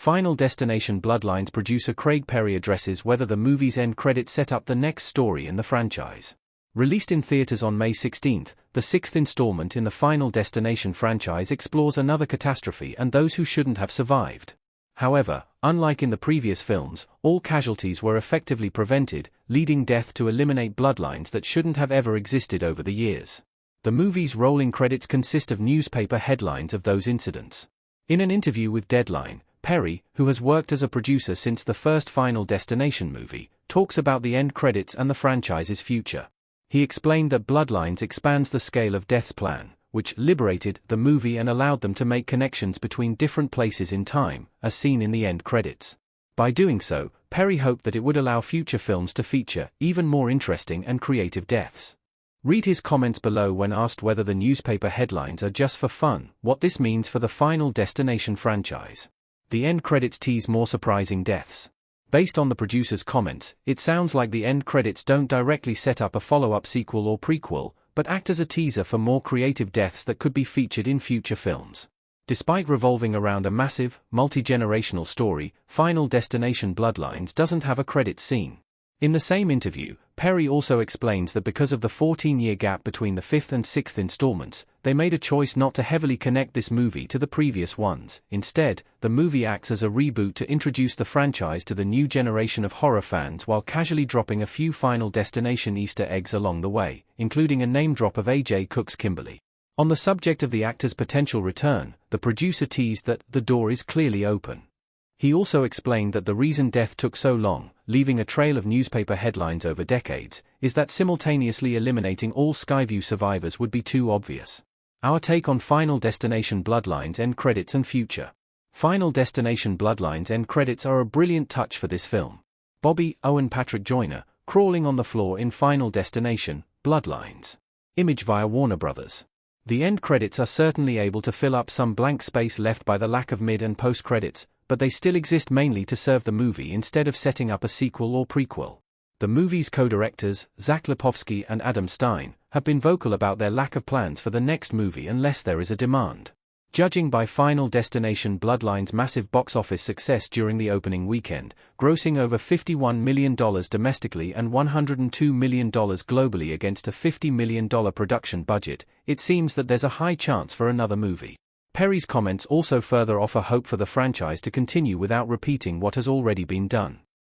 Final Destination Bloodlines producer Craig Perry addresses whether the movie's end credits set up the next story in the franchise. Released in theaters on May 16, the sixth installment in the Final Destination franchise explores another catastrophe and those who shouldn't have survived. However, unlike in the previous films, all casualties were effectively prevented, leading death to eliminate bloodlines that shouldn't have ever existed over the years. The movie's rolling credits consist of newspaper headlines of those incidents. In an interview with Deadline, Perry, who has worked as a producer since the first Final Destination movie, talks about the end credits and the franchise's future. He explained that Bloodlines expands the scale of Death's plan, which liberated the movie and allowed them to make connections between different places in time, as seen in the end credits. By doing so, Perry hoped that it would allow future films to feature even more interesting and creative deaths. Read his comments below when asked whether the newspaper headlines are just for fun, what this means for the Final Destination franchise. The end credits tease more surprising deaths. Based on the producer's comments, it sounds like the end credits don't directly set up a follow-up sequel or prequel, but act as a teaser for more creative deaths that could be featured in future films. Despite revolving around a massive, multi-generational story, Final Destination Bloodlines doesn't have a credits scene. In the same interview, Perry also explains that because of the 14-year gap between the fifth and sixth installments, they made a choice not to heavily connect this movie to the previous ones. Instead, the movie acts as a reboot to introduce the franchise to the new generation of horror fans while casually dropping a few Final Destination Easter eggs along the way, including a name drop of A.J. Cook's Kimberly. On the subject of the actor's potential return, the producer teased that the door is clearly open. He also explained that the reason death took so long, leaving a trail of newspaper headlines over decades, is that simultaneously eliminating all Skyview survivors would be too obvious. Our take on Final Destination Bloodlines end credits and future. Final Destination Bloodlines end credits are a brilliant touch for this film. Bobby Owen Patrick Joyner, crawling on the floor in Final Destination Bloodlines. Image via Warner Brothers. The end credits are certainly able to fill up some blank space left by the lack of mid and post credits, but they still exist mainly to serve the movie instead of setting up a sequel or prequel. The movie's co-directors, Zach Lipovsky and Adam Stein, have been vocal about their lack of plans for the next movie unless there is a demand. Judging by Final Destination Bloodlines' massive box office success during the opening weekend, grossing over $51 million domestically and $102 million globally against a $50 million production budget, it seems that there's a high chance for another movie. Perry's comments also further offer hope for the franchise to continue without repeating what has already been done.